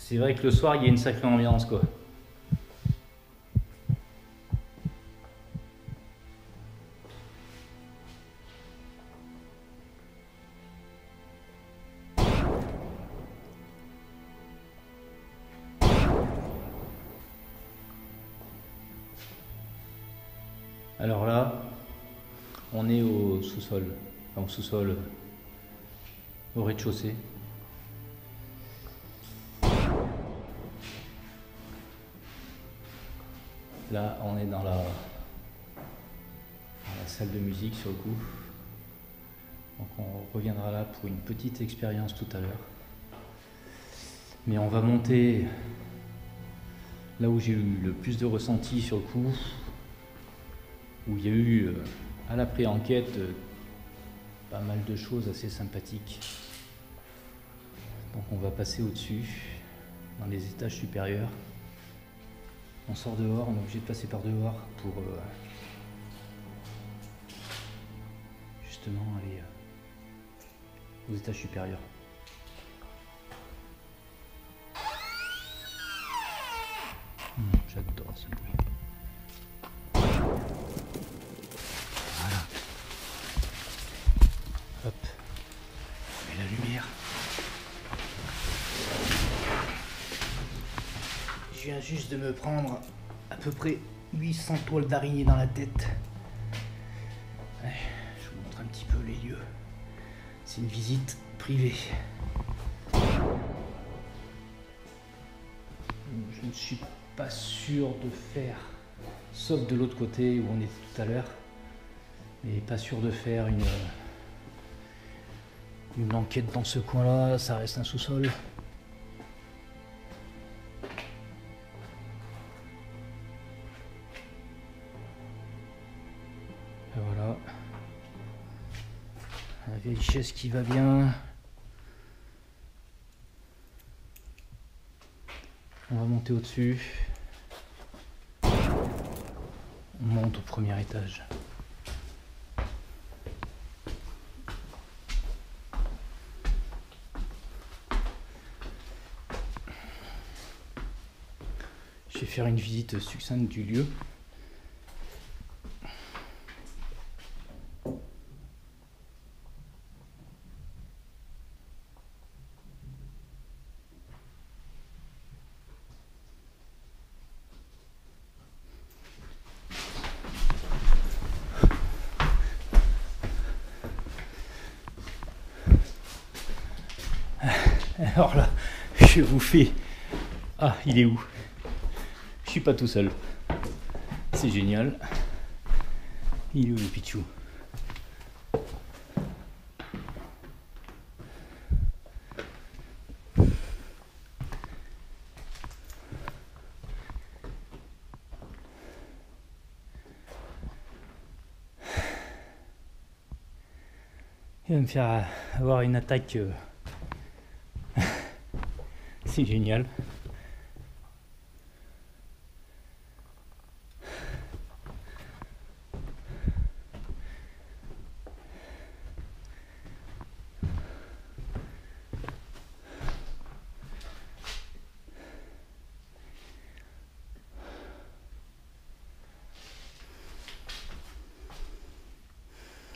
C'est vrai que le soir, il y a une sacrée ambiance, quoi. Alors là, on est au sous-sol, enfin au sous-sol, au rez-de-chaussée. Là, on est dans la salle de musique sur le coup. Donc on reviendra là pour une petite expérience tout à l'heure. Mais on va monter là où j'ai eu le plus de ressenti sur le coup, où il y a eu à la pré-enquête pas mal de choses assez sympathiques. Donc on va passer au-dessus, dans les étages supérieurs. On sort dehors, on est obligé de passer par dehors pour justement aller aux étages supérieurs. J'adore ce bruit. Voilà. Hop. On met la lumière. Je viens juste de me prendre à peu près 800 toiles d'araignée dans la tête. Ouais, je vous montre un petit peu les lieux. C'est une visite privée. Je ne suis pas sûr de faire, sauf de l'autre côté où on était tout à l'heure, mais pas sûr de faire une enquête dans ce coin-là. Ça reste un sous-sol. Et voilà, la vieille chaise qui va bien. On va monter au-dessus. On monte au premier étage. Je vais faire une visite succincte du lieu. Alors là, je vous fais... Ah, il est où? Je suis pas tout seul. C'est génial. Il est où le Pichou? Il va me faire avoir une attaque... C'est génial.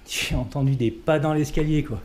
J'ai entendu des pas dans l'escalier, quoi.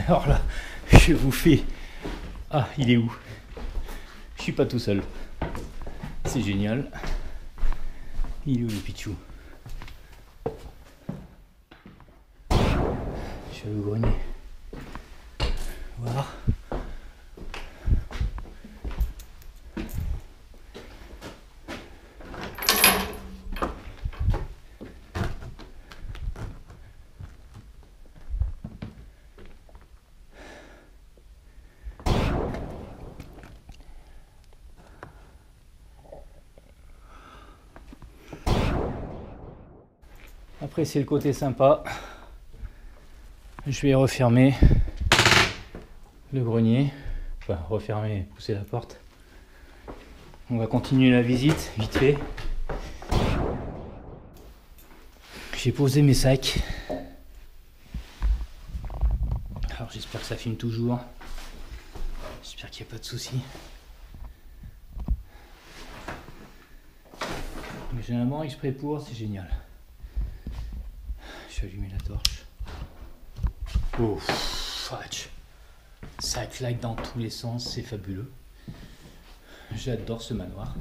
Alors là, je vous fais... Ah, il est où? Je suis pas tout seul. C'est génial. Il est où le Pichou? sur le grenier. Voilà. Après, c'est le côté sympa. Je vais refermer le grenier. Enfin, refermer, pousser la porte. On va continuer la visite, vite fait. J'ai posé mes sacs. Alors, j'espère que ça filme toujours. J'espère qu'il n'y a pas de soucis. Mais j'ai un banc exprès pour, c'est génial. Je vais allumer la torche. Oh, fudge. Ça claque dans tous les sens, c'est fabuleux. J'adore ce manoir.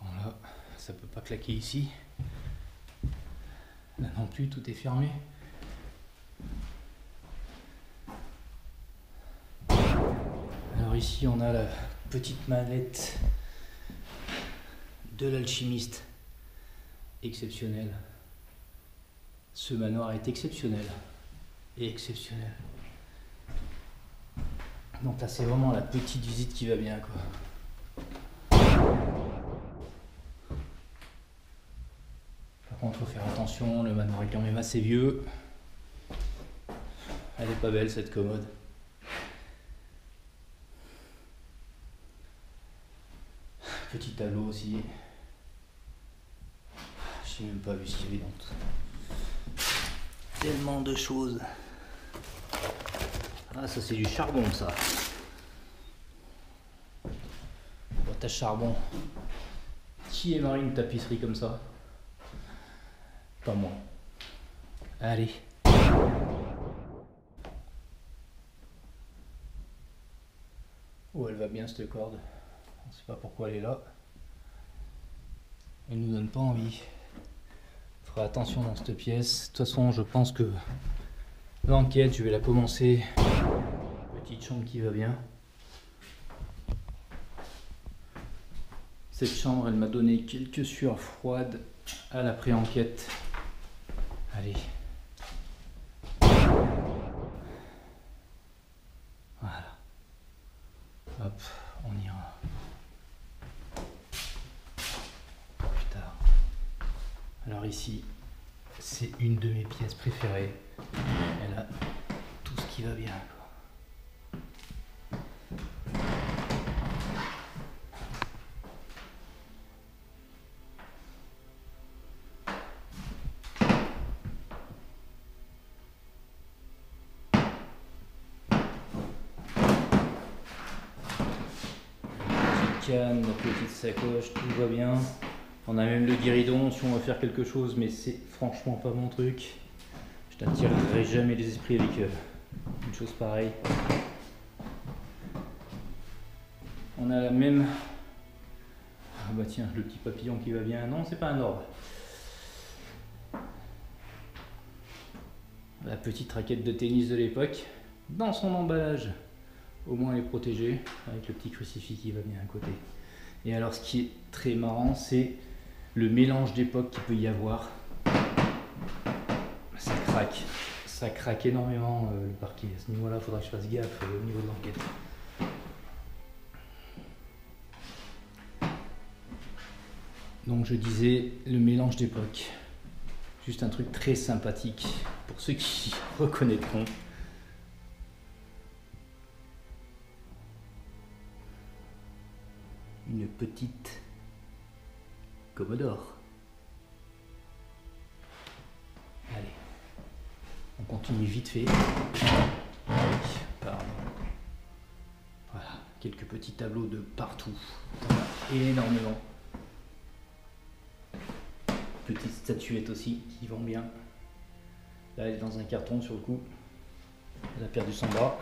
Voilà, ça peut pas claquer ici. Là non plus, tout est fermé. Alors ici, on a la petite mallette de l'alchimiste. Exceptionnel. Ce manoir est exceptionnel. Et exceptionnel. Donc là, c'est vraiment la petite visite qui va bien, quoi. Par contre, il faut faire attention, le manoir est quand même assez vieux. Elle est pas belle, cette commode. Petit tableau aussi. Je n'ai même pas vu ce qu'il y avait dans tout. Tellement de choses. Ah, ça c'est du charbon, ça. Boîte à charbon. Qui aimerait une tapisserie comme ça? Pas moi. Allez. Oh, elle va bien cette corde. On ne sait pas pourquoi elle est là. Elle nous donne pas envie. Il faudra attention dans cette pièce. De toute façon, je pense que l'enquête, je vais la commencer. Petite chambre qui va bien. Cette chambre, elle m'a donné quelques sueurs froides à la pré-enquête. Allez. Voilà. Hop, on ira. Plus tard. Alors ici, c'est une de mes pièces préférées. Elle a tout ce qui va bien, quoi. Canne, la petite sacoche, tout va bien. On a même le guéridon si on veut faire quelque chose, mais c'est franchement pas mon truc. Je n'attirerai jamais les esprits avec une chose pareille. On a la même. Ah bah tiens, le petit papillon qui va bien. Non, c'est pas un orbe. La petite raquette de tennis de l'époque, dans son emballage. Au moins elle est protégée, avec le petit crucifix qui va bien à côté. Et alors ce qui est très marrant, c'est le mélange d'époque qu'il peut y avoir. Ça craque énormément le parquet. À ce niveau-là, il faudra que je fasse gaffe au niveau de l'enquête. Donc je disais, le mélange d'époque. Juste un truc très sympathique pour ceux qui reconnaîtront. Une petite Commodore. Allez, on continue vite fait. Pardon. Voilà, quelques petits tableaux de partout. Énormément. Petites statuettes aussi qui vont bien. Là, elle est dans un carton sur le coup. Elle a perdu son bras.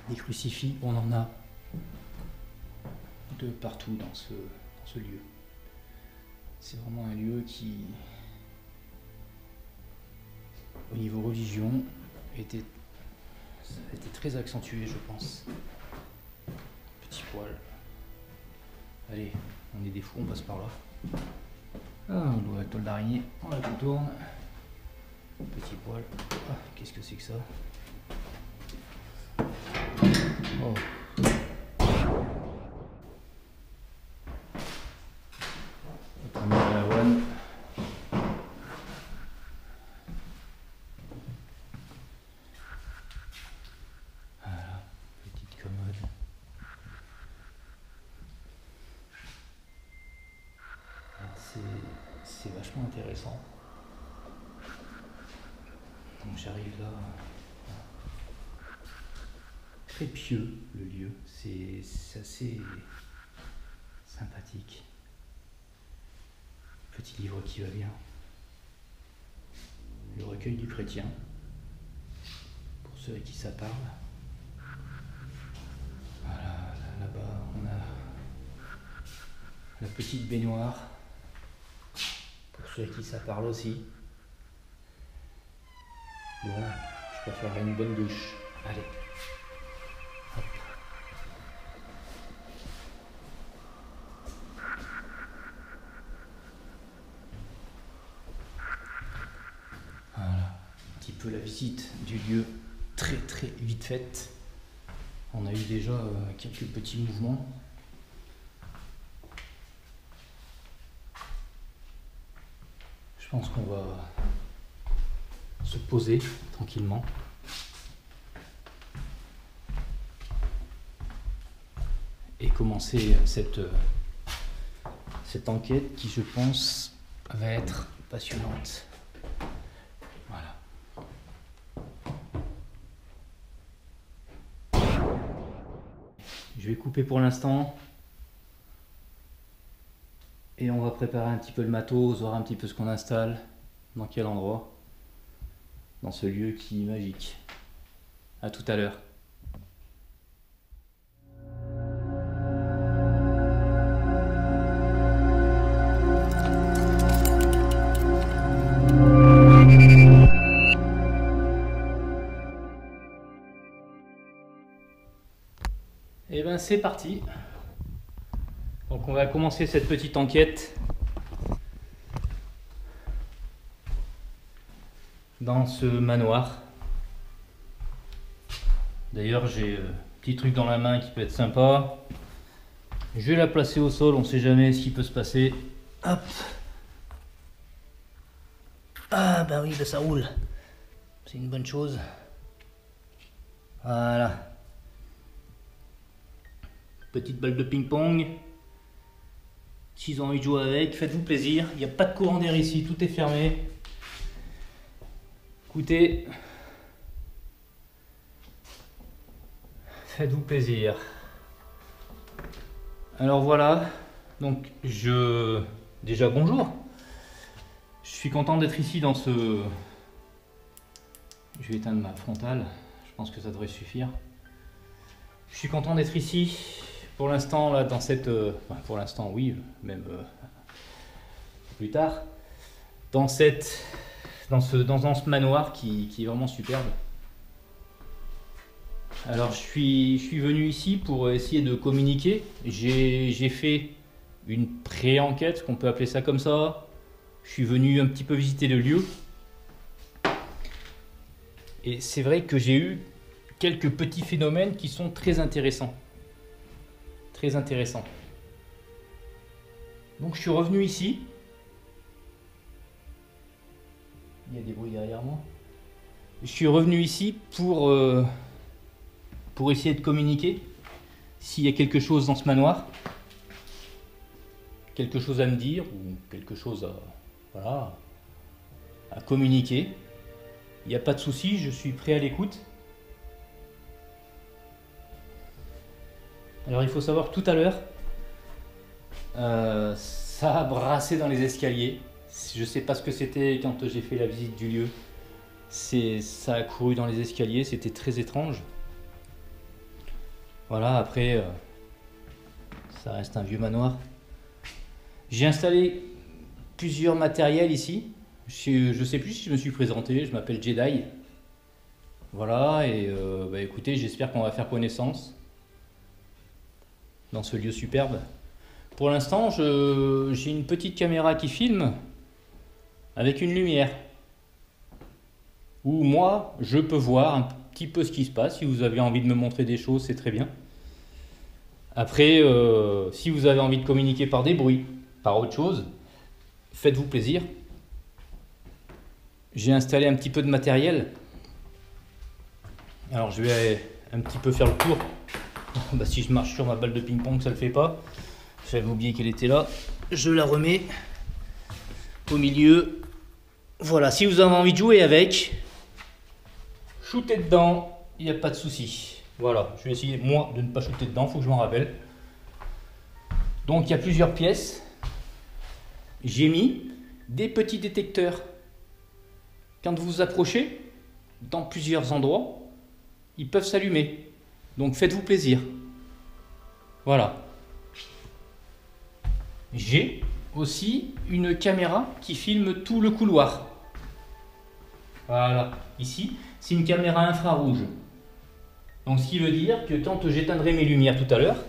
Des crucifix, on en a de partout dans ce lieu. C'est vraiment un lieu qui, au niveau religion, était très accentué, je pense. Petit poil. Allez, on est des fous, on passe par là. Ah, on doit la toile d'araignée, on la contourne. Petit poil. Ah, qu'est-ce que c'est que ça? Oh. Notre ami Palawan. Voilà, petite commode. C'est vachement intéressant. Donc j'arrive là. Très pieux le lieu, c'est assez sympathique. Petit livre qui va bien. Le recueil du chrétien, pour ceux à qui ça parle. Voilà, là-bas on a la petite baignoire, pour ceux à qui ça parle aussi. Bon, je préférerais une bonne douche. Allez. Hop. Voilà, un petit peu la visite du lieu très vite faite. On a eu déjà quelques petits mouvements. Je pense qu'on va se poser tranquillement. Et commencer cette enquête qui, je pense, va être passionnante. Voilà. Je vais couper pour l'instant. Et on va préparer un petit peu le matos, voir un petit peu ce qu'on installe, dans quel endroit, dans ce lieu qui est magique. À tout à l'heure. Et ben c'est parti. Donc on va commencer cette petite enquête dans ce manoir. D'ailleurs j'ai un petit truc dans la main qui peut être sympa. Je vais la placer au sol, on ne sait jamais ce qui peut se passer. Hop. Ah bah oui, ça roule. C'est une bonne chose. Voilà. Petite balle de ping-pong. S'ils ont envie de jouer avec, faites-vous plaisir. Il n'y a pas de courant d'air ici, tout est fermé. Écoutez, faites-vous plaisir. Alors voilà, donc déjà bonjour. Je suis content d'être ici dans ce... Je vais éteindre ma frontale, je pense que ça devrait suffire. Je suis content d'être ici. Pour l'instant, là, dans cette... pour l'instant, oui, même plus tard. Dans ce manoir qui est vraiment superbe. Alors, je suis venu ici pour essayer de communiquer. J'ai fait une pré-enquête, qu'on peut appeler ça comme ça. Je suis venu un petit peu visiter le lieu. Et c'est vrai que j'ai eu quelques petits phénomènes qui sont très intéressants. Très intéressant. Donc je suis revenu ici. Il y a des bruits derrière moi. Je suis revenu ici pour essayer de communiquer. S'il y a quelque chose dans ce manoir, quelque chose à me dire ou quelque chose à communiquer. Il n'y a pas de souci, je suis prêt à l'écoute. Alors il faut savoir, tout à l'heure, ça a brassé dans les escaliers. Je ne sais pas ce que c'était quand j'ai fait la visite du lieu. Ça a couru dans les escaliers, c'était très étrange. Voilà, après, ça reste un vieux manoir. J'ai installé plusieurs matériels ici. Je sais plus si je me suis présenté, je m'appelle Jedi. Voilà, et écoutez, j'espère qu'on va faire connaissance dans ce lieu superbe. Pour l'instant, j'ai une petite caméra qui filme avec une lumière. Où moi, je peux voir un petit peu ce qui se passe. Si vous avez envie de me montrer des choses, c'est très bien. Après, si vous avez envie de communiquer par des bruits, par autre chose, faites-vous plaisir. J'ai installé un petit peu de matériel. Alors je vais un petit peu faire le tour. Si je marche sur ma balle de ping-pong, ça ne le fait pas. J'avais oublié qu'elle était là. Je la remets au milieu. Voilà, si vous avez envie de jouer avec, shootez dedans, il n'y a pas de souci. Voilà, je vais essayer moi de ne pas shooter dedans, il faut que je m'en rappelle. Donc il y a plusieurs pièces. J'ai mis des petits détecteurs. Quand vous vous approchez, dans plusieurs endroits, ils peuvent s'allumer. Donc faites-vous plaisir. Voilà. J'ai aussi une caméra qui filme tout le couloir. Voilà. Ici, c'est une caméra infrarouge. Donc ce qui veut dire que quand j'éteindrai mes lumières tout à l'heure,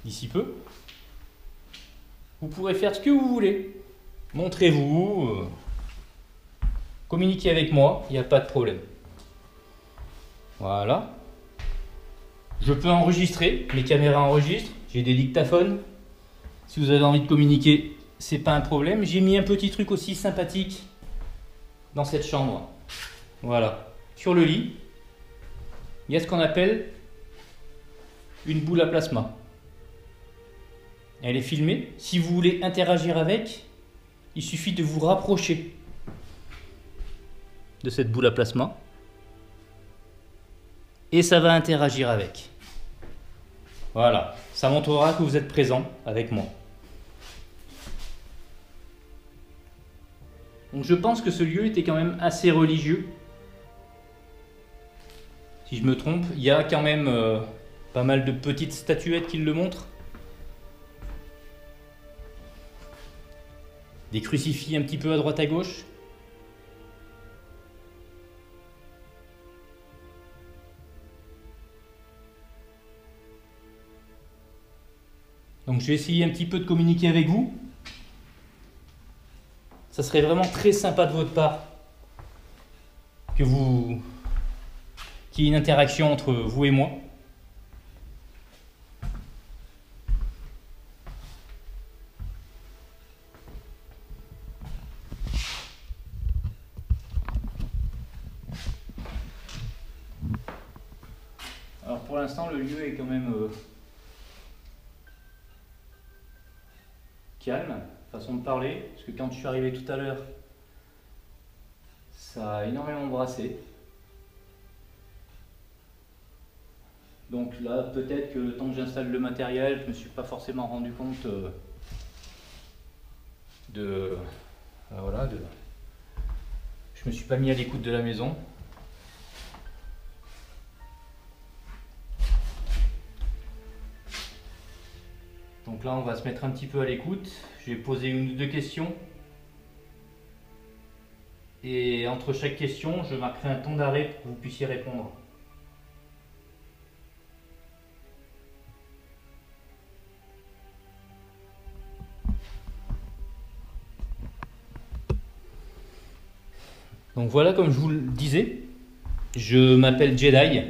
d'ici peu, vous pourrez faire ce que vous voulez. Montrez-vous, communiquez avec moi, il n'y a pas de problème. Voilà. Je peux enregistrer, mes caméras enregistrent, j'ai des dictaphones. Si vous avez envie de communiquer, c'est pas un problème. J'ai mis un petit truc aussi sympathique dans cette chambre. Voilà. Sur le lit, il y a ce qu'on appelle une boule à plasma. Elle est filmée. Si vous voulez interagir avec, il suffit de vous rapprocher de cette boule à plasma et ça va interagir avec. Voilà, ça montrera que vous êtes présent avec moi. Donc je pense que ce lieu était quand même assez religieux. Si je me trompe, il y a quand même pas mal de petites statuettes qui le montrent. Des crucifix un petit peu à droite à gauche. Donc je vais essayer un petit peu de communiquer avec vous. Ça serait vraiment très sympa de votre part qu'il y ait une interaction entre vous et moi. Alors pour l'instant, le lieu est quand même calme, façon de parler, parce que quand je suis arrivé tout à l'heure, ça a énormément brassé. Donc là, peut-être que le temps que j'installe le matériel, je ne me suis pas forcément rendu compte je me suis pas mis à l'écoute de la maison. Donc là, on va se mettre un petit peu à l'écoute. Je vais poser une ou deux questions. Et entre chaque question, je marquerai un temps d'arrêt pour que vous puissiez répondre. Donc voilà, comme je vous le disais, je m'appelle Jedi.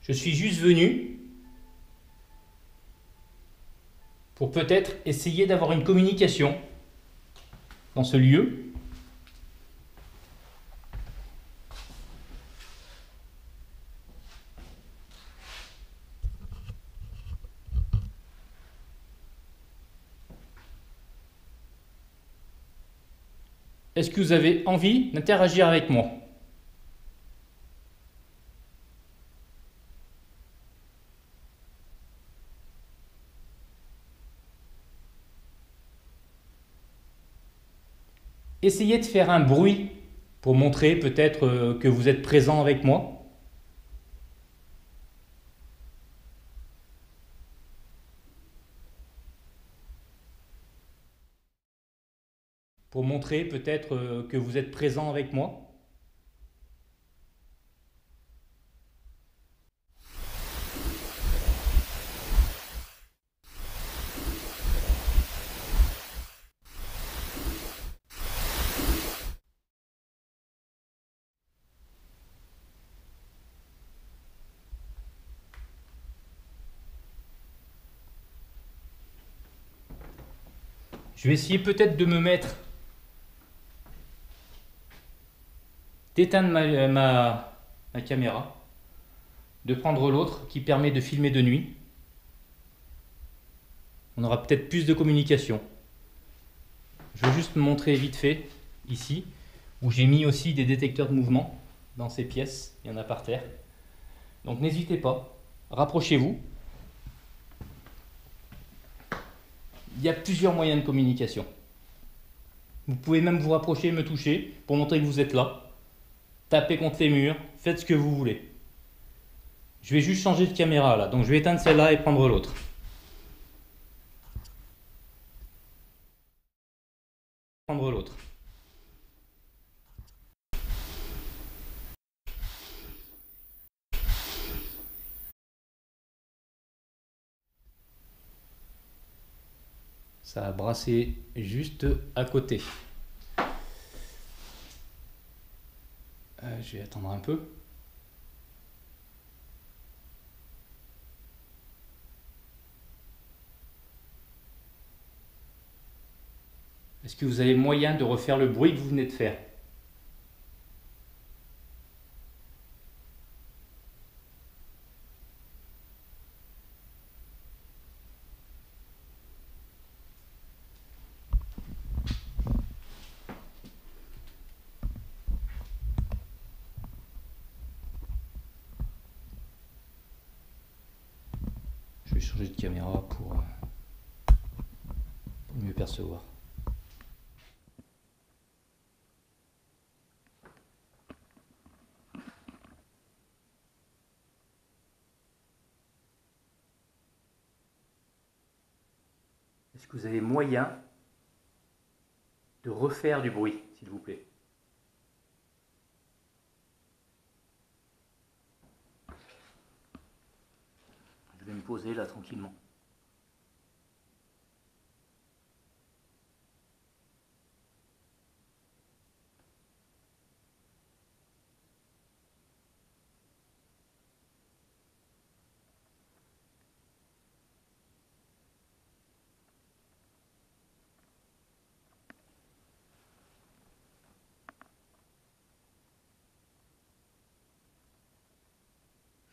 Je suis juste venu pour peut-être essayer d'avoir une communication dans ce lieu. Est-ce que vous avez envie d'interagir avec moi ? Essayez de faire un bruit pour montrer peut-être que vous êtes présent avec moi. pour montrer peut-être que vous êtes présent avec moi. Je vais essayer peut-être de me mettre, d'éteindre ma caméra, de prendre l'autre qui permet de filmer de nuit. On aura peut-être plus de communication. Je vais juste me montrer vite fait ici, où j'ai mis aussi des détecteurs de mouvement dans ces pièces. Il y en a par terre. Donc n'hésitez pas, rapprochez-vous. Il y a plusieurs moyens de communication. Vous pouvez même vous rapprocher et me toucher pour montrer que vous êtes là. Tapez contre les murs, faites ce que vous voulez. Je vais juste changer de caméra là, donc je vais éteindre celle-là et prendre l'autre. Prendre l'autre. Ça a brassé juste à côté. Je vais attendre un peu. Est-ce que vous avez moyen de refaire le bruit que vous venez de faire? Je vais changer de caméra pour mieux percevoir. Est-ce que vous avez moyen de refaire du bruit, s'il vous plaît? Je vais me poser là tranquillement.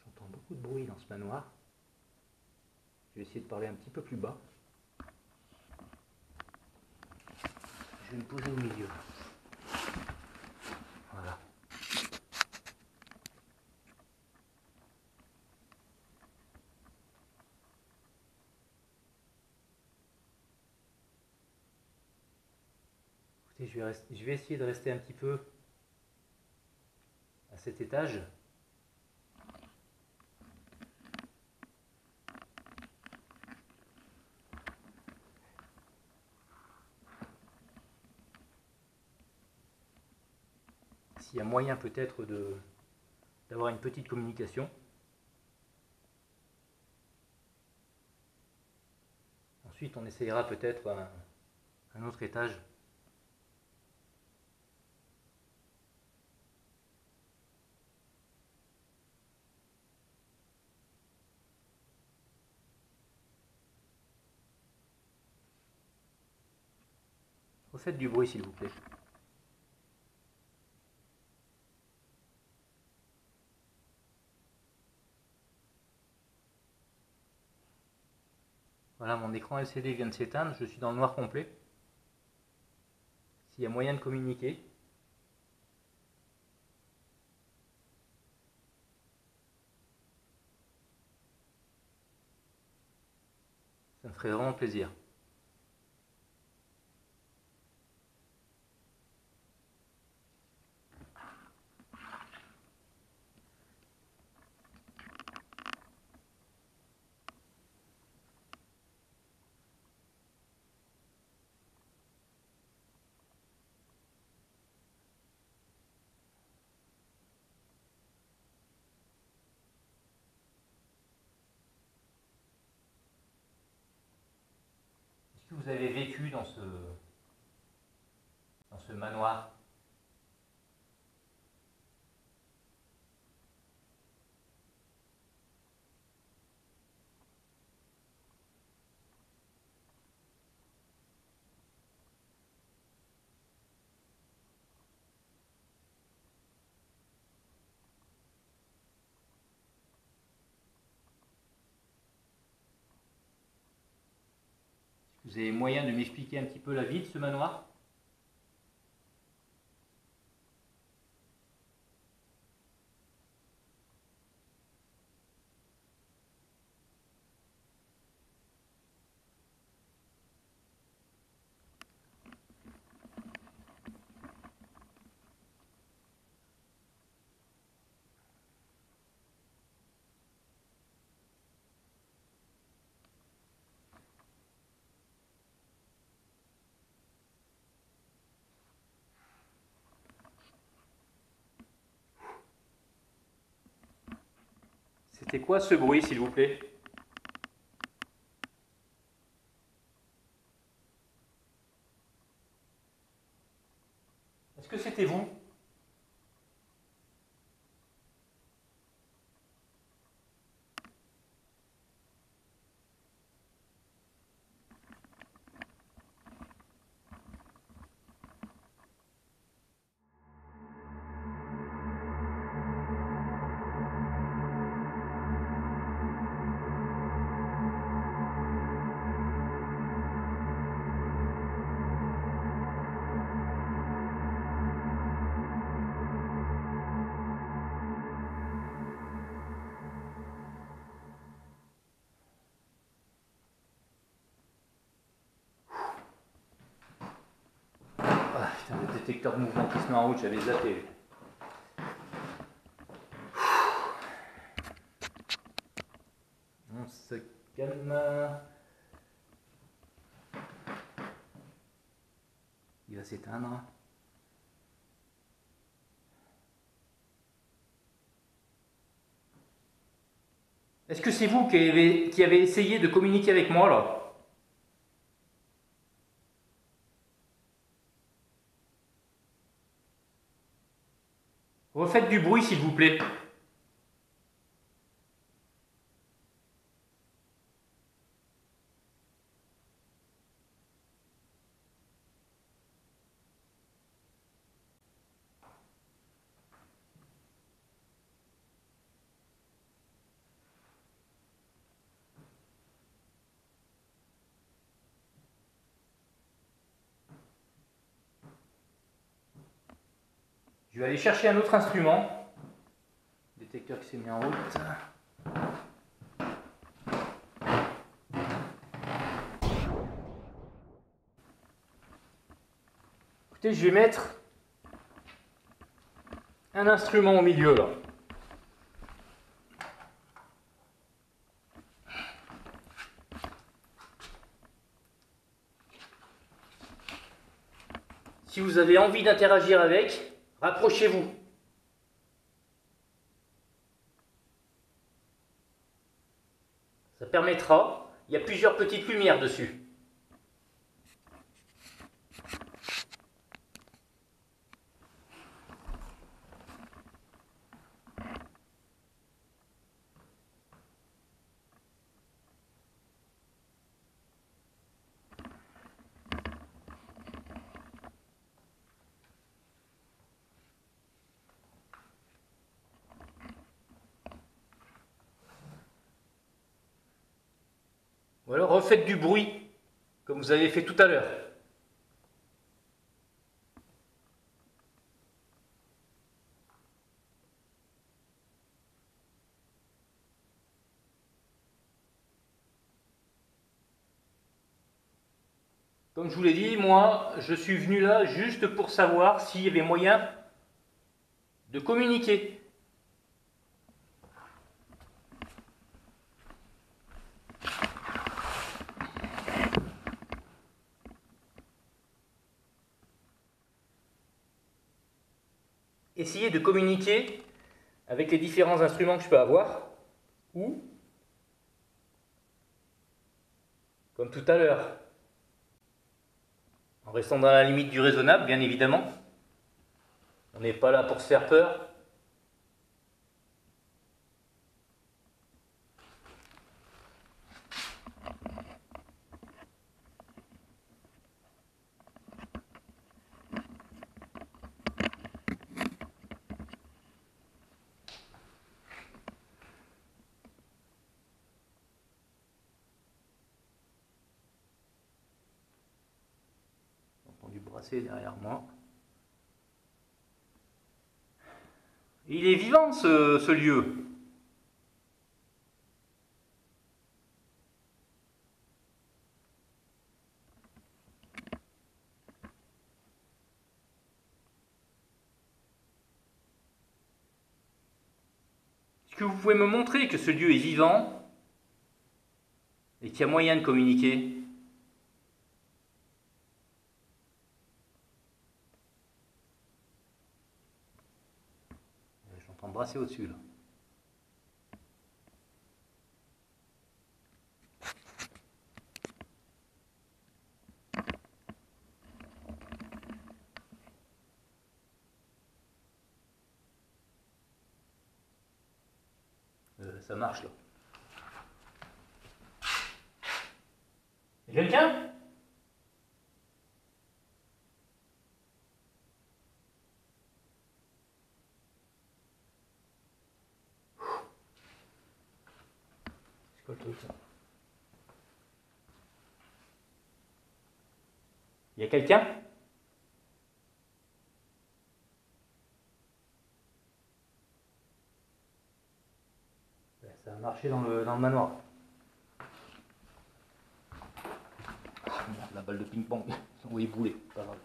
J'entends beaucoup de bruit dans ce manoir. Je vais essayer de parler un petit peu plus bas. Je vais me poser au milieu. Voilà. Écoutez, je vais essayer de rester un petit peu à cet étage. S'il y a moyen peut-être d'avoir une petite communication. Ensuite, on essayera peut-être un autre étage. Refaites du bruit, s'il vous plaît. Voilà, mon écran LCD vient de s'éteindre, je suis dans le noir complet. S'il y a moyen de communiquer. Ça me ferait vraiment plaisir. dans ce manoir. Vous avez moyen de m'expliquer un petit peu la vie de ce manoir? C'était quoi ce bruit, s'il vous plaît? Est-ce que c'était vous? Ah, putain, le détecteur de mouvement qui se met en route, j'avais zappé. On se calme. Il va s'éteindre. Est-ce que c'est vous qui avez essayé de communiquer avec moi là? Refaites du bruit s'il vous plaît. Je vais aller chercher un autre instrument. Détecteur qui s'est mis en route. Écoutez, je vais mettre un instrument au milieu là. Si vous avez envie d'interagir avec, rapprochez-vous. Ça permettra, il y a plusieurs petites lumières dessus. Ou alors refaites du bruit, comme vous avez fait tout à l'heure. Comme je vous l'ai dit, moi, je suis venu là juste pour savoir s'il y avait moyen de communiquer. Essayer de communiquer avec les différents instruments que je peux avoir, ou, comme tout à l'heure, En restant dans la limite du raisonnable, bien évidemment. On n'est pas là pour se faire peur. J'ai entendu brasser derrière moi. Il est vivant ce lieu. Est-ce que vous pouvez me montrer que ce lieu est vivant et qu'il y a moyen de communiquer? J'entends brasser au-dessus là. Ça marche là. Y'a quelqu'un? C'est quoi le truc là? Y'a quelqu'un? Ça a marché dans le manoir. Ah merde, la balle de ping-pong. Oui, boulet, pas grave.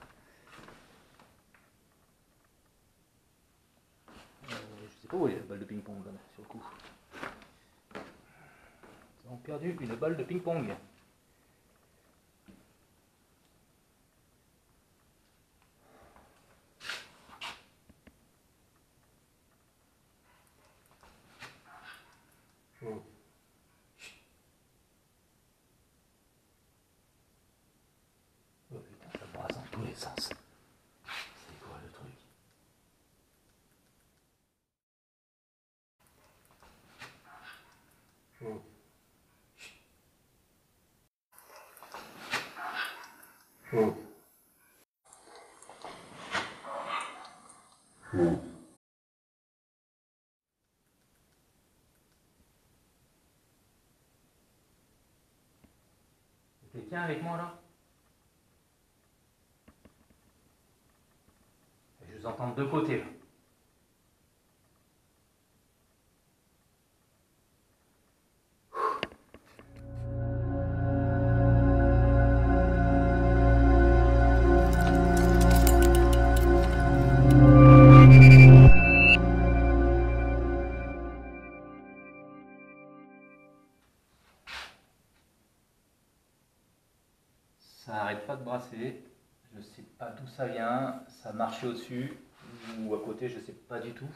Je sais pas où est la balle de ping-pong là, sur le coup. Ils ont perdu une balle de ping-pong. Oh. Oh putain, ça brasse dans tous les sens. C'est quoi le truc? Oh. Oh. Oh. Quelqu'un avec moi là? Je vous entends de deux côtés là. Ça n'arrête pas de brasser. Je sais pas d'où ça vient. Ça marchait au-dessus ou à côté, je sais pas du tout.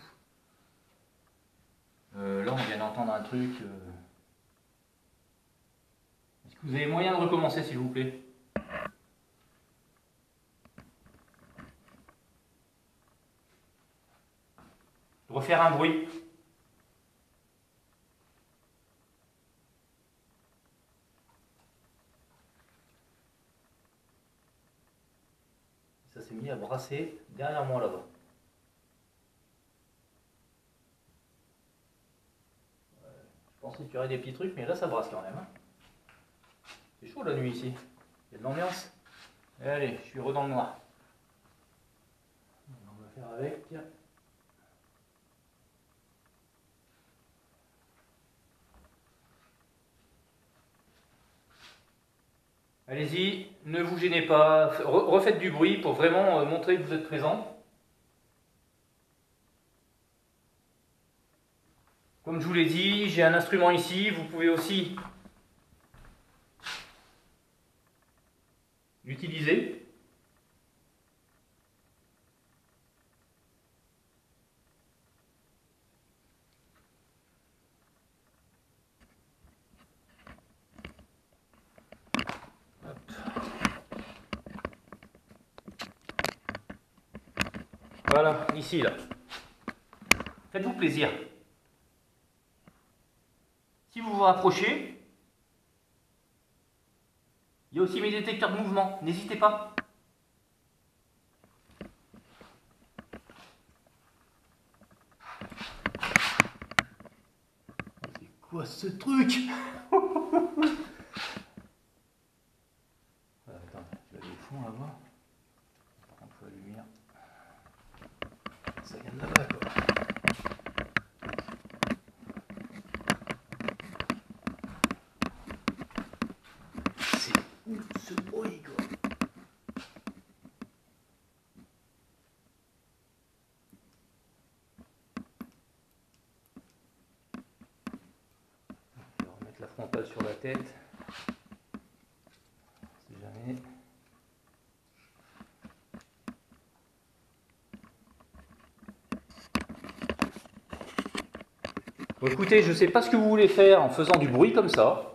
Là, on vient d'entendre un truc. Est-ce que vous avez moyen de recommencer, s'il vous plaît? Refaire un bruit. Ça s'est mis à brasser derrière moi là-bas. Je pensais qu'il y aurait des petits trucs, mais là ça brasse quand même. Hein. C'est chaud la nuit ici. Il y a de l'ambiance. Allez, je suis heureux dans le noir. On va faire avec. Tiens. Allez-y, ne vous gênez pas, refaites du bruit pour vraiment montrer que vous êtes présent. Comme je vous l'ai dit, j'ai un instrument ici, vous pouvez aussi l'utiliser. Voilà, ici, là. Faites-vous plaisir. Si vous vous rapprochez, il y a aussi mes détecteurs de mouvement. N'hésitez pas. C'est quoi ce truc? Attends, je vais aller au fond là-bas. Par contre, la lumière. Ça vient de là-bas, quoi. C'est où ce bruit, quoi? Je vais remettre la frontale sur la tête. Si jamais. Bon, écoutez, je ne sais pas ce que vous voulez faire en faisant du bruit comme ça.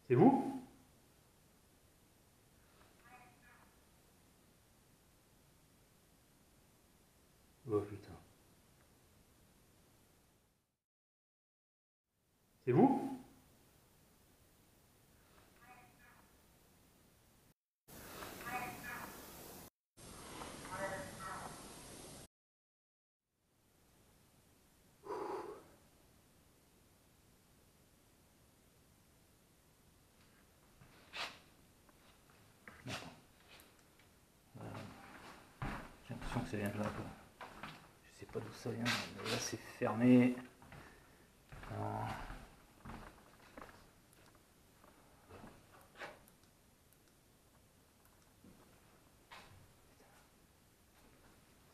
C'est vous? Oh putain. C'est vous? J'ai l'impression que ça vient de là, quoi. Je sais pas d'où ça vient, mais là c'est fermé. Non.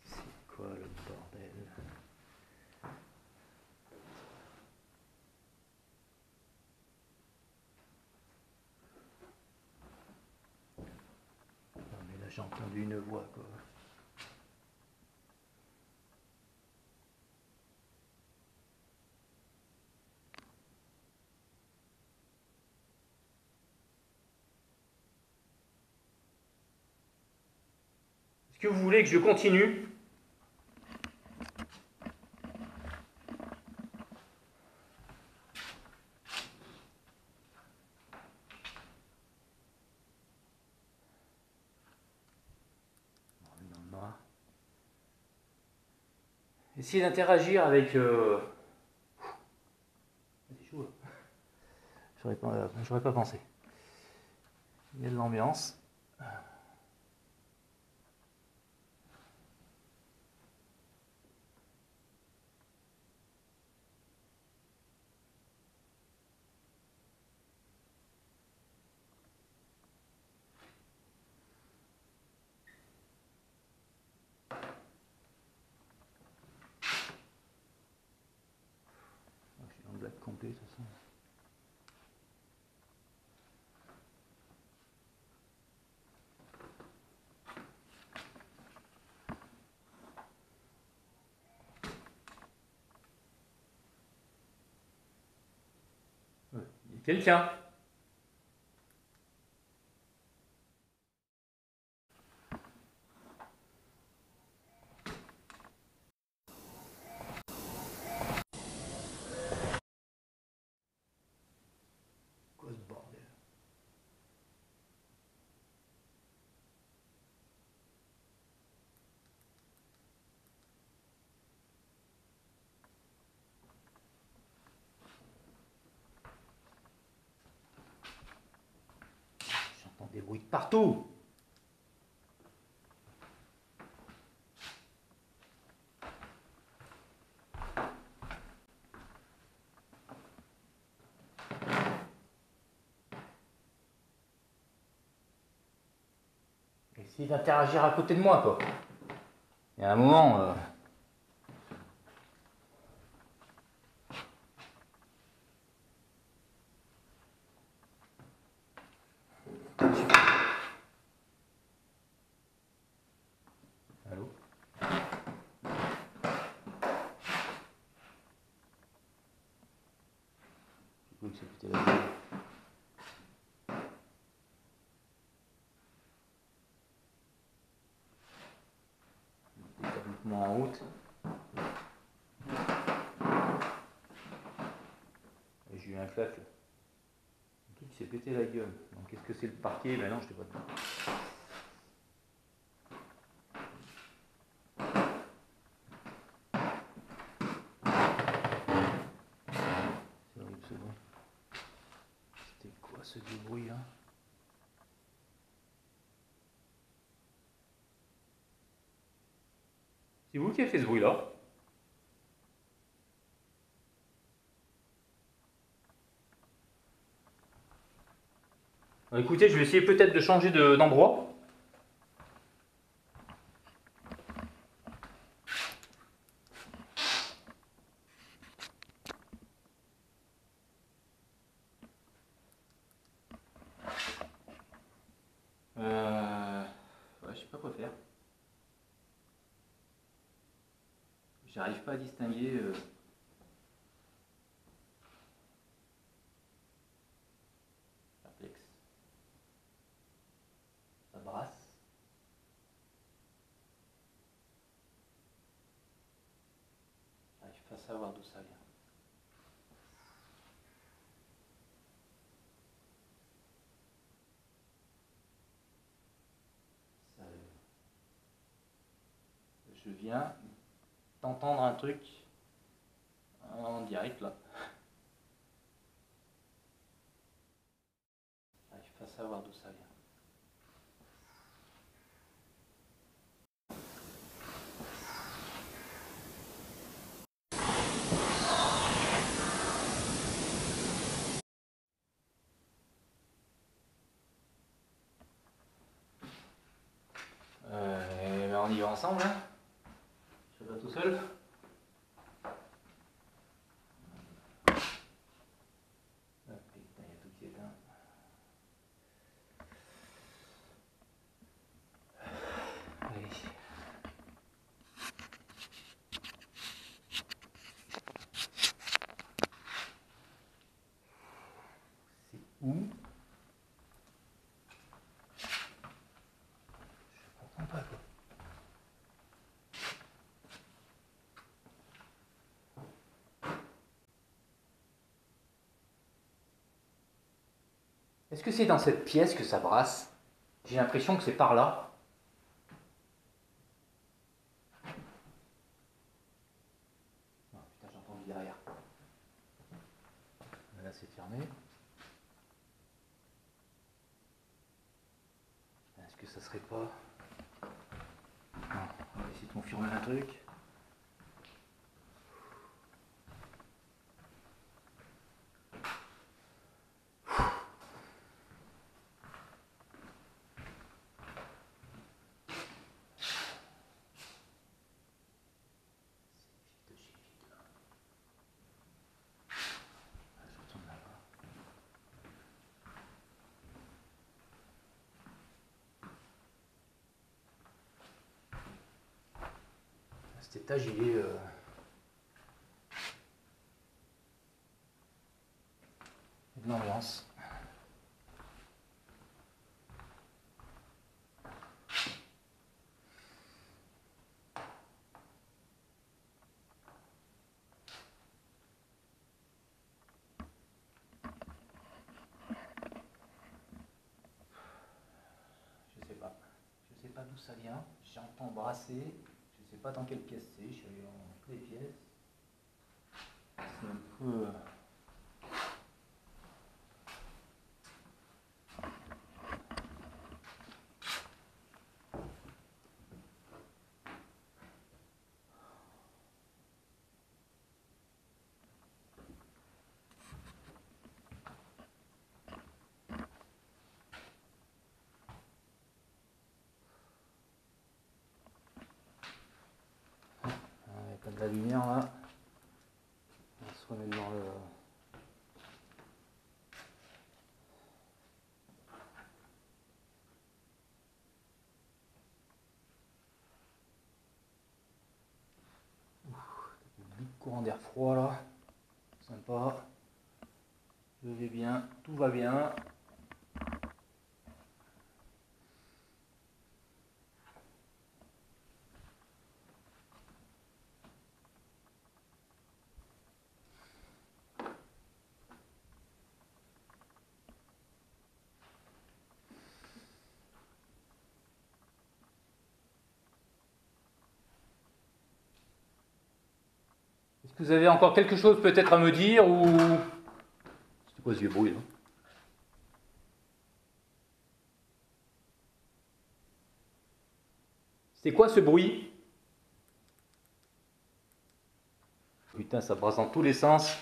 C'est quoi le bordel? Non mais là j'ai entendu une voix, quoi. Est-ce que vous voulez que je continue? Dans le noir. Essayez d'interagir avec... C'est chaud là. J'aurais pas pensé. Il y a de l'ambiance. Je suis dans le black complet de toute façon. Quelqu'un? Quoi ce bordel? J'entends des bruits de partout. Essayez d'interagir à côté de moi, quoi. Il y a un moment... Allô? Du coup, c'est plutôt la... complètement en route. Et j'ai eu un claque. Le truc s'est pété la gueule. Donc qu'est-ce que c'est le parquet? Ben non, je t'ai pas dedans. C'est horrible ce bruit. C'était quoi ce bruit là? C'est vous qui avez fait ce bruit là? Écoutez, je vais essayer peut-être de changer d'endroit. Ouais, je sais pas quoi faire. J'arrive pas à distinguer. Perplexe. Ça brasse. J'arrive pas à savoir d'où ça vient. Je viens d'entendre un truc en direct là. J'arrive pas à savoir d'où ça vient. Ben on y va ensemble, hein. Je suis pas tout seul. Ah putain, il y a tout qui est éteint. Allez. C'est où? Je comprends pas quoi. Est-ce que c'est dans cette pièce que ça brasse? J'ai l'impression que c'est par là. Oh, putain, j'ai entendu derrière. Là, c'est fermé. Est-ce que ça serait pas... Non, on va essayer de confirmer un truc. Cet étage, il est... de l'ambiance. Je sais pas d'où ça vient. J'entends brasser. Je sais pas dans quelle pièce c'est. Je suis allé dans toutes les pièces. C'est un peu... Il n'y a pas de la lumière là. On va se remettre dans le... Big courant d'air froid là. Sympa. Je vais bien. Tout va bien. que vous avez encore quelque chose peut-être à me dire ou... C'est quoi ce vieux bruit là? C'est quoi ce bruit? Putain, ça brasse dans tous les sens.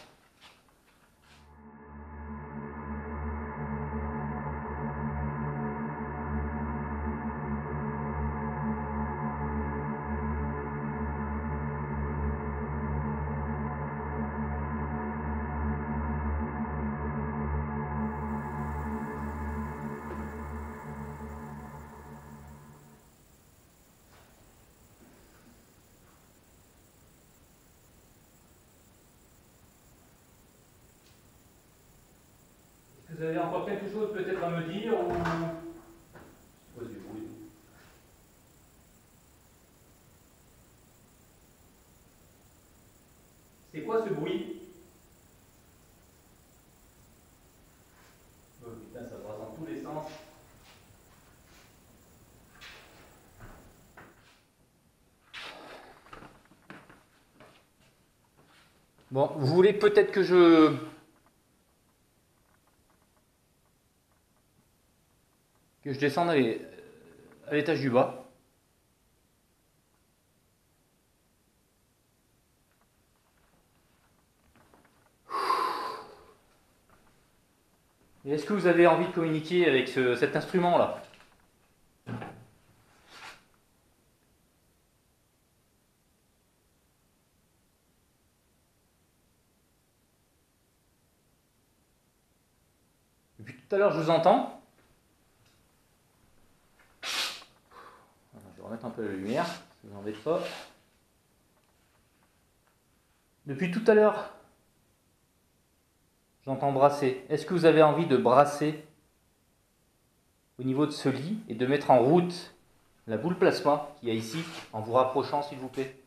Vous avez encore quelque chose peut-être à me dire ou... C'est quoi ce bruit? C'est quoi ce bruit? Oh putain, ça brasse dans tous les sens. Bon, vous voulez peut-être que je descende à l'étage du bas. Et est-ce que vous avez envie de communiquer avec cet instrument-là? Depuis tout à l'heure, je vous entends. Je vais remettre un peu la lumière, ça ne vous embête pas. Depuis tout à l'heure, j'entends brasser. Est-ce que vous avez envie de brasser au niveau de ce lit et de mettre en route la boule plasma qu'il y a ici, en vous rapprochant s'il vous plaît?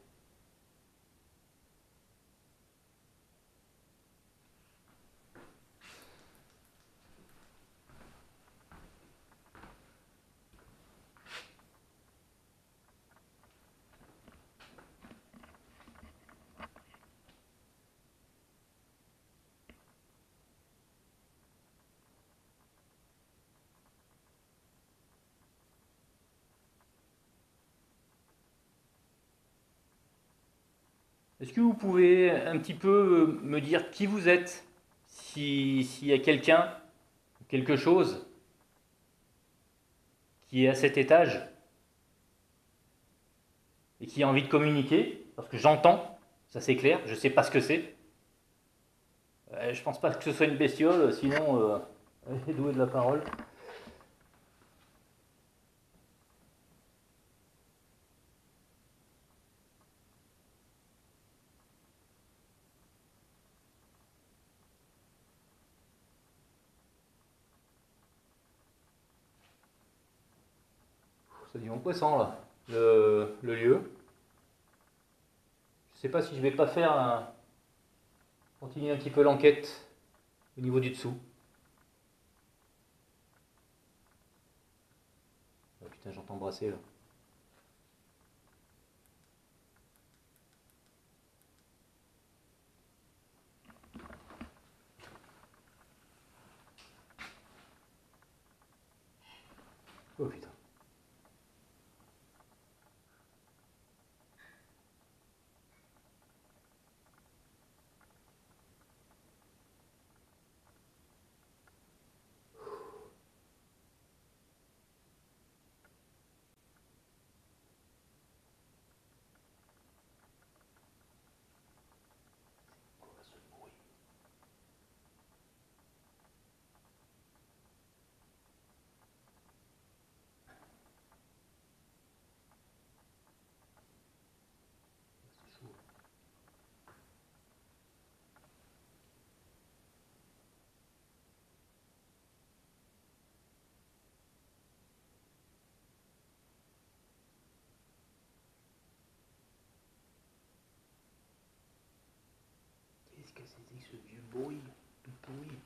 Est-ce que vous pouvez un petit peu me dire qui vous êtes? S'il y a quelqu'un, quelque chose qui est à cet étage et qui a envie de communiquer, parce que j'entends, ça c'est clair, je ne sais pas ce que c'est. Je pense pas que ce soit une bestiole, sinon elle est douée de la parole. Ça dit angoissant là, le lieu. Je sais pas si je vais pas continuer un petit peu l'enquête au niveau du dessous. Oh, putain, j'entends brasser là. Oh putain. Qu'est-ce que c'était ce vieux bruit tout pourri?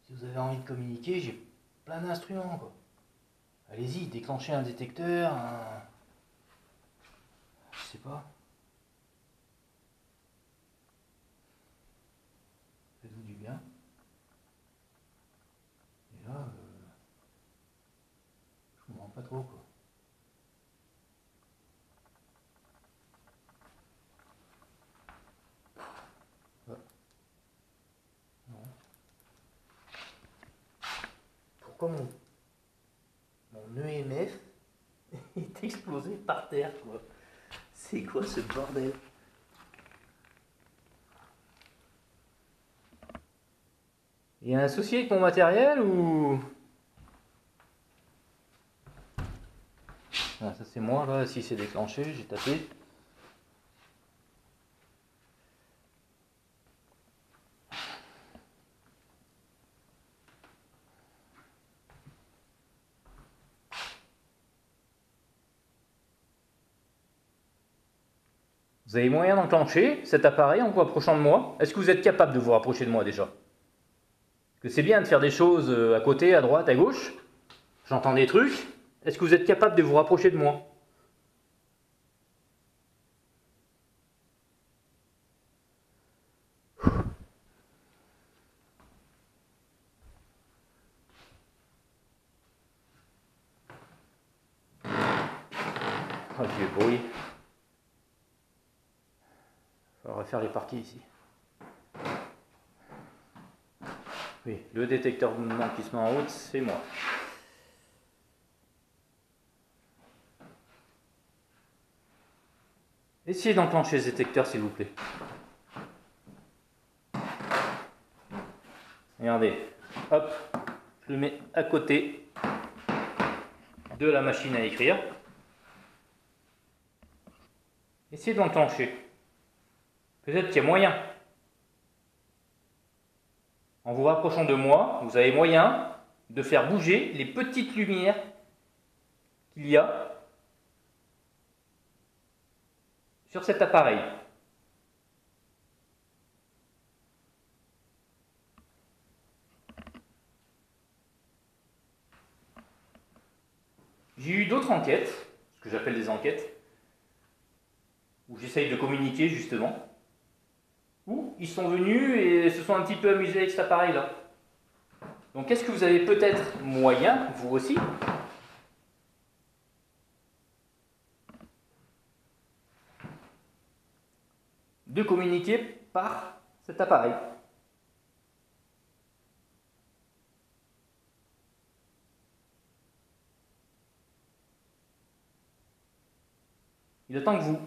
Si vous avez envie de communiquer, j'ai plein d'instruments quoi. Allez-y, déclenchez un détecteur, je sais pas. Faites-vous du bien. Et là, je comprends pas trop quoi. Ah, non. Pourquoi mon EMF est explosé par terre quoi? C'est quoi ce bordel? Il y a un souci avec mon matériel ou... Ah, ça c'est moi là, si c'est déclenché, j'ai tapé. Vous avez moyen d'enclencher cet appareil en vous approchant de moi? Est-ce que vous êtes capable de vous rapprocher de moi déjà? Parce que c'est bien de faire des choses à côté, à droite, à gauche. J'entends des trucs. Est-ce que vous êtes capable de vous rapprocher de moi? Oh, vieux bruit. Il faudra faire les parquets ici. Oui, le détecteur de mouvement qui se met en route, c'est moi. Essayez d'enclencher ce détecteur s'il vous plaît. Regardez, hop, je le mets à côté de la machine à écrire. Essayez d'enclencher. Peut-être qu'il y a moyen. En vous rapprochant de moi, vous avez moyen de faire bouger les petites lumières qu'il y a sur cet appareil. J'ai eu d'autres enquêtes, ce que j'appelle des enquêtes, où j'essaye de communiquer justement, où ils sont venus et se sont un petit peu amusés avec cet appareil-là. Donc est-ce que vous avez peut-être moyen, vous aussi, de communiquer par cet appareil? Il attend que vous.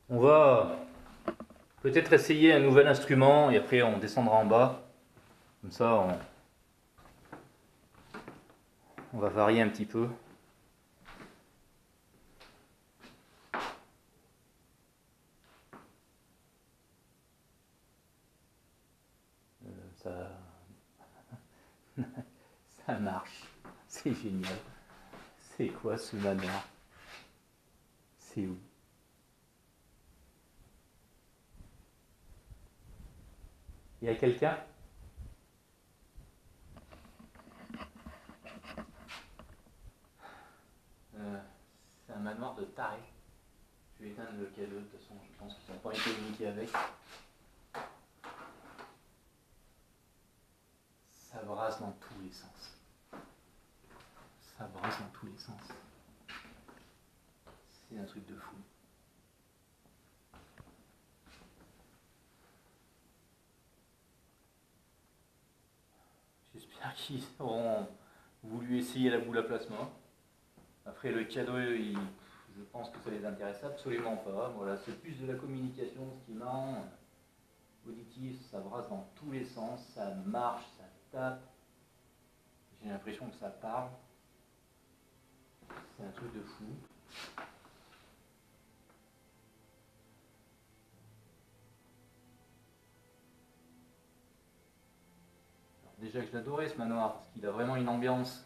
On va peut-être essayer un nouvel instrument et après on descendra en bas. Comme ça, on va varier un petit peu. Ça, ça marche. C'est génial. C'est quoi ce manoir? C'est où? Il y a quelqu'un? C'est un manoir de taré. Je vais éteindre le cadeau, de toute façon, je pense qu'ils n'ont pas été communiqués avec. Ça brasse dans tous les sens. Ça brasse dans tous les sens. C'est un truc de fou. J'espère qu'ils auront voulu essayer la boule à plasma. Après le cadeau, je pense que ça les intéresse absolument pas. Voilà, c'est plus de la communication, ce qui ment. Auditif, ça brasse dans tous les sens, ça marche, ça tape. J'ai l'impression que ça parle. C'est un truc de fou. Alors Déjà que je l'adorais ce manoir, parce qu'il a vraiment une ambiance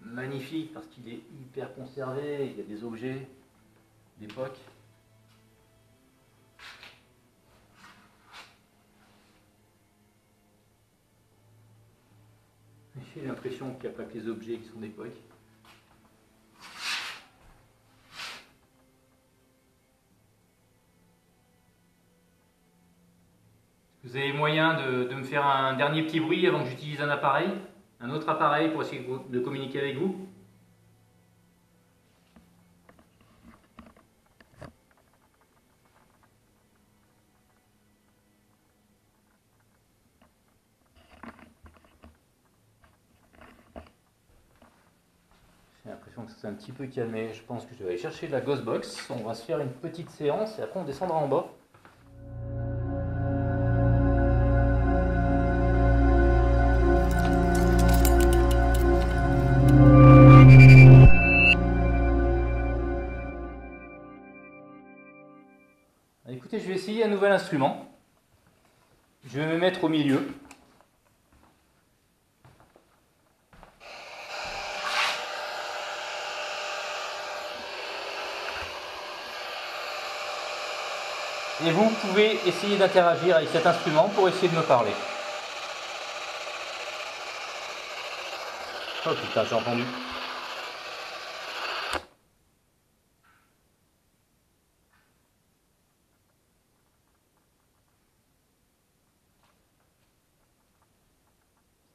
magnifique, parce qu'il est hyper conservé, il y a des objets d'époque. J'ai l'impression qu'il n'y a pas que les objets qui sont d'époque. Vous avez moyen de me faire un dernier petit bruit avant que j'utilise un appareil, un autre appareil pour essayer de communiquer avec vous? J'ai l'impression que c'est un petit peu calmé. Je pense que je vais aller chercher de la Ghostbox. On va se faire une petite séance et après on descendra en bas. Écoutez, je vais essayer un nouvel instrument. Je vais me mettre au milieu. Et vous pouvez essayer d'interagir avec cet instrument pour essayer de me parler. Oh putain, j'ai entendu.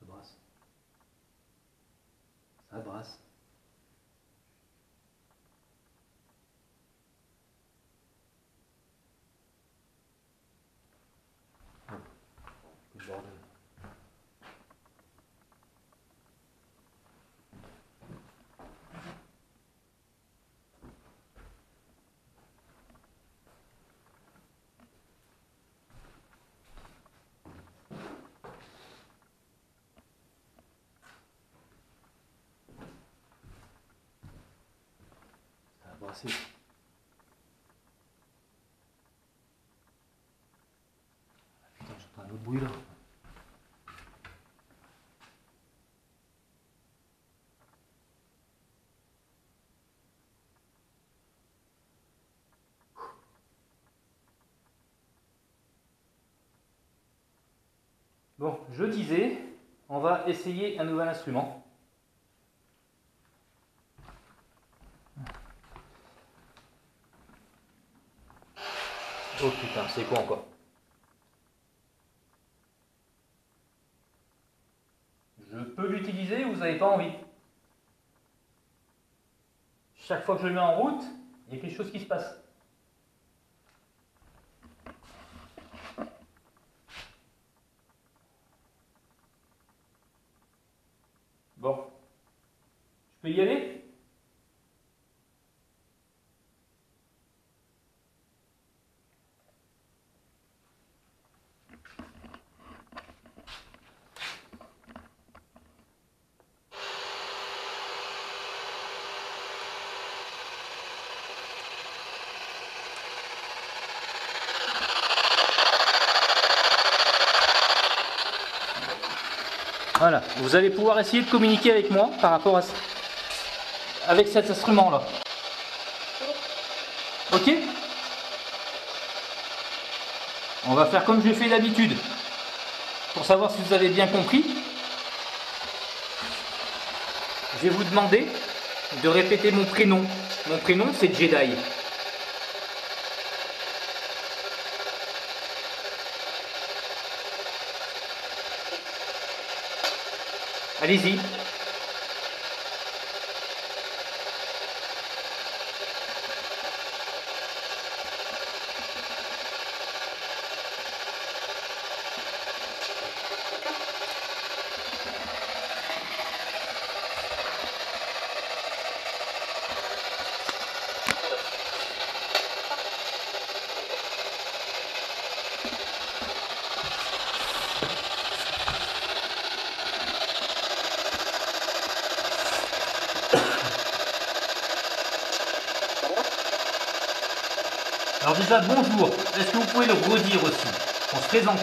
Ça brasse. Ça brasse. Oh, le bordel. Ça a brassé. Putain, j'entends un autre bruit là. Bon, je disais, on va essayer un nouvel instrument. Oh putain, c'est quoi encore? Je peux l'utiliser ou vous n'avez pas envie? Chaque fois que je le mets en route, il y a quelque chose qui se passe. Bon, je peux y aller? Voilà, vous allez pouvoir essayer de communiquer avec moi par rapport à avec cet instrument-là. Ok? On va faire comme je fais d'habitude. Pour savoir si vous avez bien compris, je vais vous demander de répéter mon prénom. Mon prénom, c'est Jedi. Allez-y. Alors déjà, bonjour. Est-ce que vous pouvez le redire aussi? On se présente.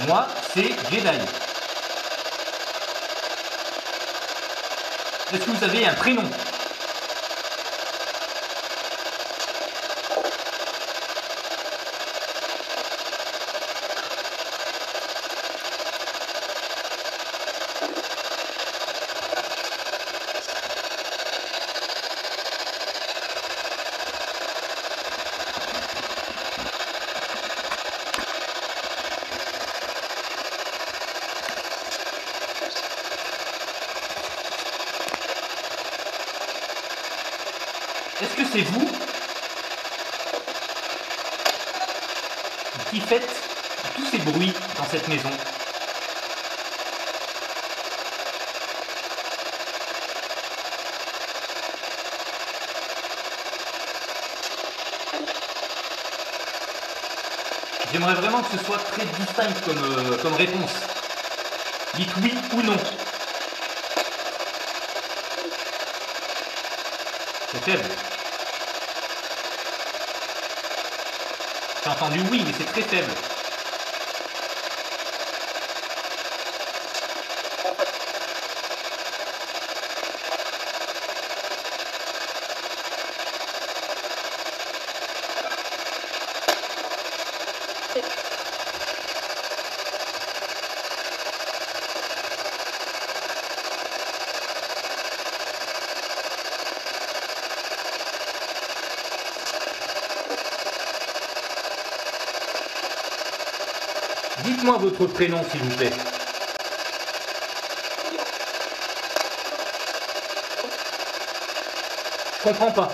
Moi, c'est Jedi. Est-ce que vous avez un prénom? Est-ce que c'est vous qui faites tous ces bruits dans cette maison? J'aimerais vraiment que ce soit très distinct comme réponse. Dites oui ou non. C'est faible. J'ai entendu oui, mais c'est très faible. Dites-moi votre prénom, s'il vous plaît. Je comprends pas.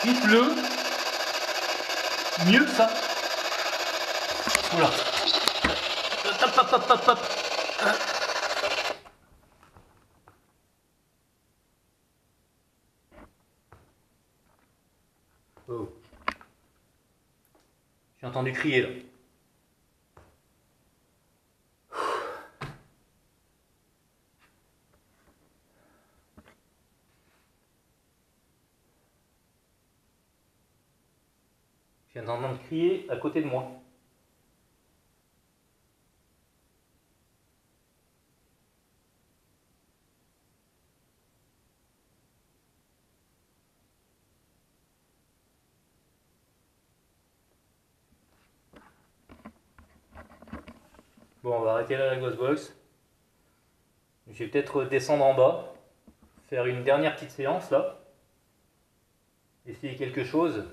Dites-le mieux que ça. Oula. Hop, hop, hop, hop, hop. Oh. J'ai entendu crier là. Je viens d'entendre crier à côté de moi. Bon, on va arrêter là la Ghostbox. Je vais peut-être descendre en bas, faire une dernière petite séance là, essayer quelque chose.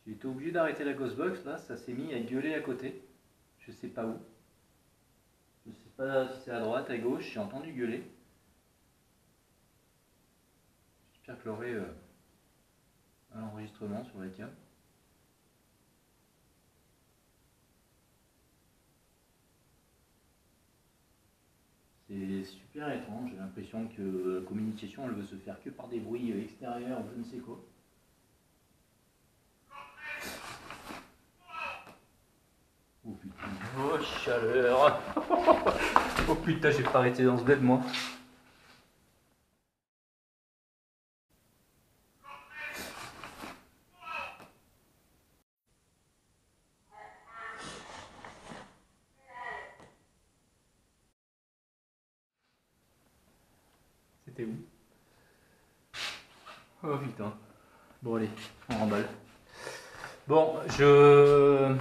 J'ai été obligé d'arrêter la Ghostbox, là, ça s'est mis à gueuler à côté. Je sais pas où. Je sais pas si c'est à droite, à gauche, j'ai entendu gueuler. J'espère que l'aurai à l'enregistrement sur la cam. C'est super étrange, j'ai l'impression que la communication elle veut se faire que par des bruits extérieurs, je ne sais quoi. Oh putain, oh chaleur. Oh putain, j'ai pas arrêté dans ce bed moi. C'était où? Oh putain. Bon allez, on remballe. Bon, c'était où?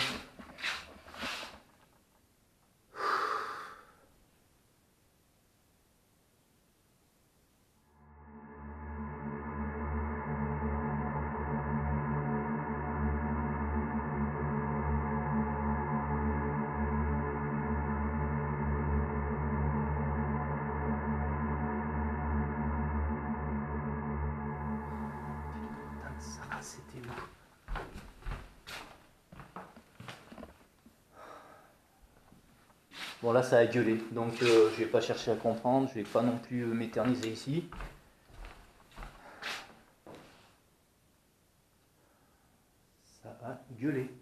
Bon là ça a gueulé, donc je vais pas chercher à comprendre, je vais pas non plus m'éterniser ici. Ça a gueulé.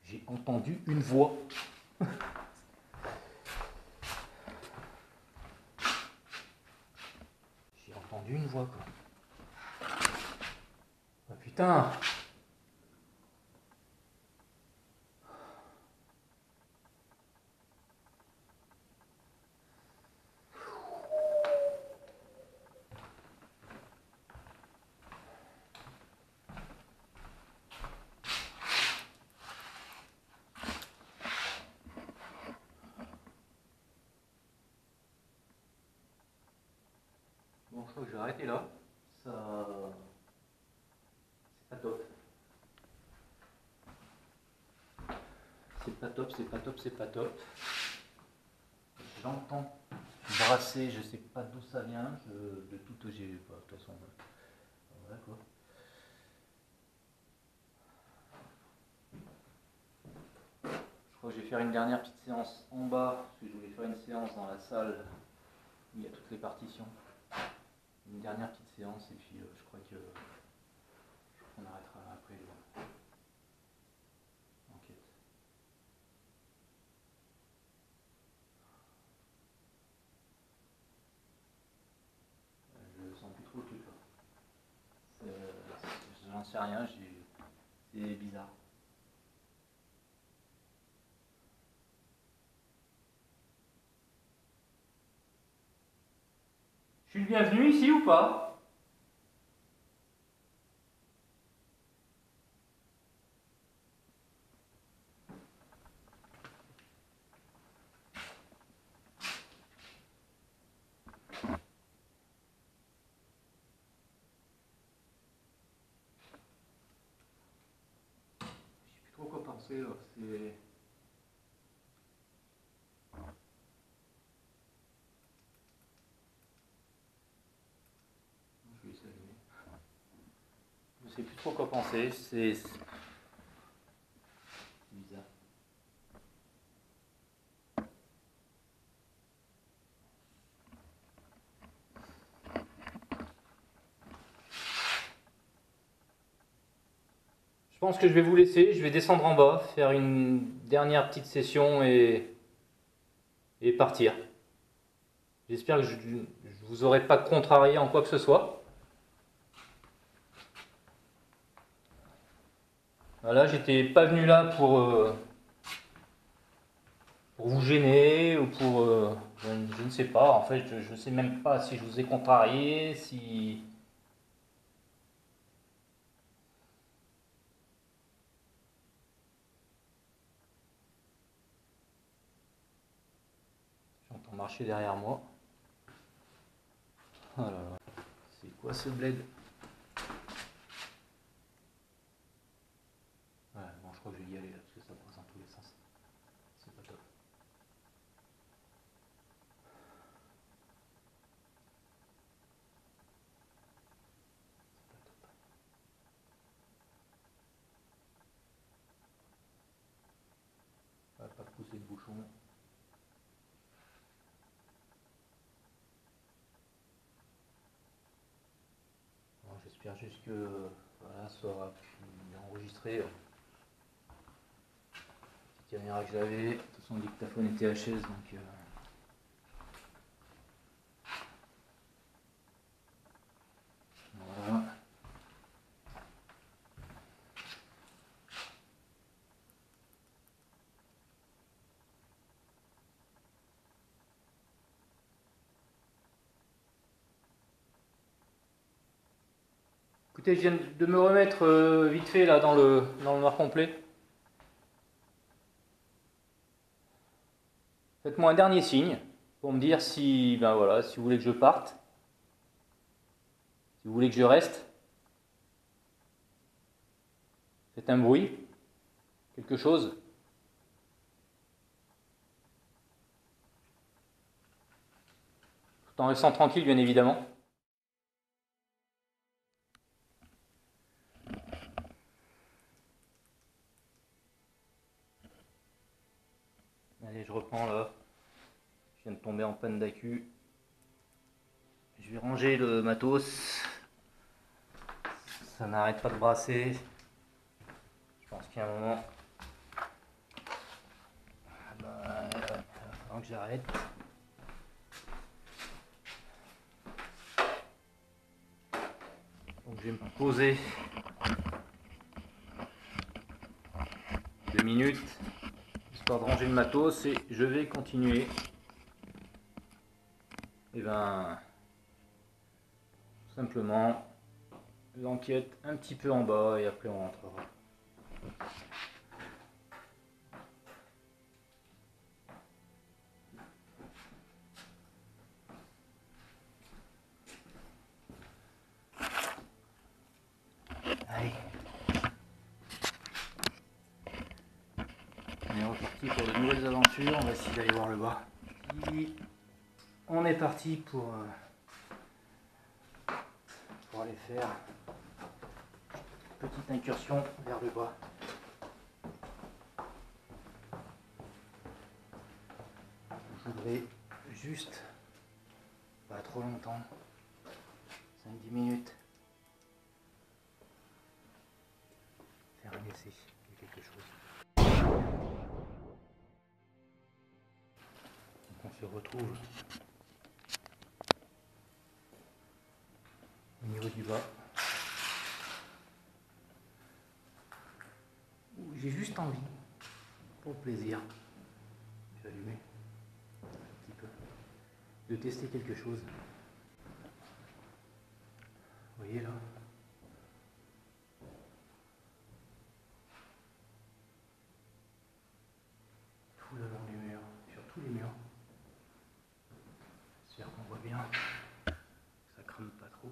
J'ai entendu une voix. J'ai entendu une voix quoi. Ah putain! Bon, je crois que je vais arrêter là. Ça. C'est pas top. C'est pas top, c'est pas top, c'est pas top. J'entends brasser, je sais pas d'où ça vient. De tout j'ai. De toute façon. Voilà quoi. Je crois que je vais faire une dernière petite séance en bas, parce que je voulais faire une séance dans la salle où il y a toutes les partitions. Une dernière petite séance et puis je crois qu'on arrêtera après l'enquête. Je sens plus trop le truc là. J'en sais rien, c'est bizarre. Je suis le bienvenu ici ou pas? Je sais plus trop quoi penser là. C'est. Je vais essayer d'allumer. Je sais plus trop quoi penser. C'est bizarre. Je pense que je vais vous laisser. Je vais descendre en bas, faire une dernière petite session et partir. J'espère que je ne vous aurai pas contrarié en quoi que ce soit. Voilà, j'étais pas venu là pour vous gêner ou pour... je ne sais pas, en fait, je ne sais même pas si je vous ai contrarié, si... J'entends marcher derrière moi. Oh là là, c'est quoi ce bled? Ouais, bon, je crois que je vais y aller là, parce que ça passe dans tous les sens. C'est pas top. C'est pas top. On va pas pousser le bouchon. Bon, j'espère juste que voilà, ça aura pu enregistrer la petite caméra que j'avais. De toute façon, le dictaphone était HS, donc... voilà. Écoutez, je viens de me remettre vite fait là dans le noir complet. Faites-moi un dernier signe pour me dire si, ben voilà, si vous voulez que je parte, si vous voulez que je reste. Faites un bruit, quelque chose. Tout en restant tranquille, bien évidemment. Allez, je reprends là. panne d'accu. Je vais ranger le matos. Ça n'arrête pas de brasser. Je pense qu'il y a un moment, il va falloir que j'arrête. Donc je vais me poser 2 minutes, histoire de ranger le matos, et je vais continuer. Et ben, tout simplement, l'enquête un petit peu en bas, et après on rentrera. Allez. On est reparti pour de nouvelles aventures, on va essayer d'aller voir le bas. Et on est parti pour aller faire une petite incursion vers le bas. Je voudrais juste, pas trop longtemps, 5-10 minutes, faire un essai de quelque chose. Donc on se retrouve au niveau du bas, où j'ai juste envie, pour le plaisir, je vais allumer un petit peu, de tester quelque chose. Vous voyez là, tout le long du mur, sur tous les murs. J'espère qu'on voit bien, que ça crame pas trop.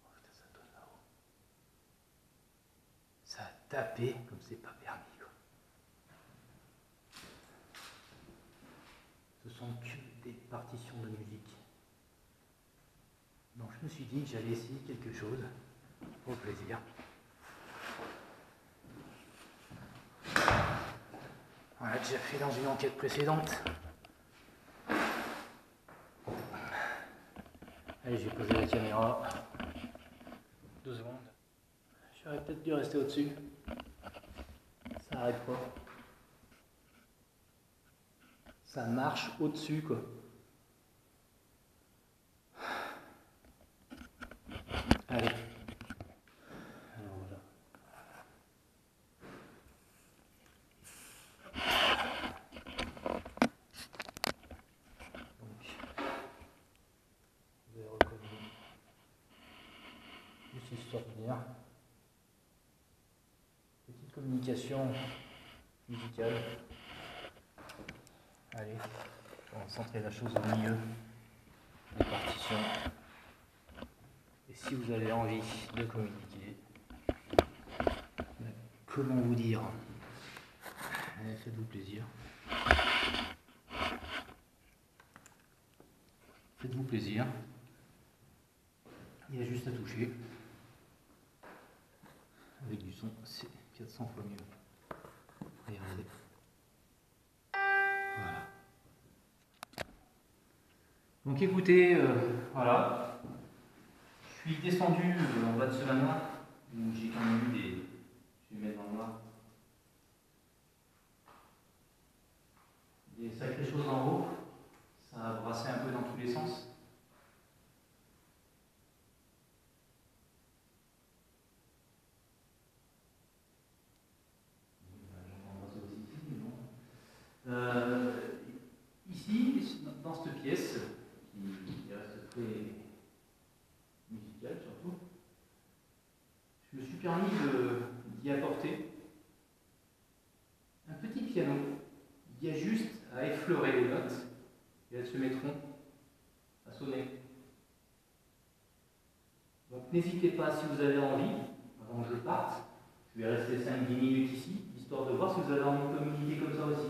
Oh putain, ça donne là-haut. Ça a tapé comme c'est pas permis, quoi. Ce sont que des partitions de musique. Donc je me suis dit que j'allais essayer quelque chose pour le plaisir. On l'a déjà fait dans une enquête précédente. Allez, j'ai posé la caméra. 2 secondes. J'aurais peut-être dû rester au-dessus. Ça arrête pas. Ça marche au-dessus, quoi. Allez. Alors voilà. Donc, vous avez reconnu. Juste histoire de dire. Petite communication musicale. Allez, on va centrer la chose au milieu des partitions. Et si vous avez envie de communiquer, comment vous dire, allez, faites-vous plaisir. Faites-vous plaisir. Il y a juste à toucher. Avec du son, c'est 400 fois mieux. Regardez. Voilà. Donc écoutez, voilà. Je suis descendu en bas de ce manoir, où j'ai quand même eu des... Je vais mettre dans le noir. Des sacrées choses en haut. Ça a brassé un peu dans tous les sens. Ici, dans cette pièce, qui reste très musicale surtout, je me suis permis d'y apporter un petit piano. Il y a juste à effleurer les notes et elles se mettront à sonner. Donc n'hésitez pas, si vous avez envie, avant que je parte, je vais rester 5-10 minutes ici, histoire de voir si vous avez envie de communiquer comme ça aussi.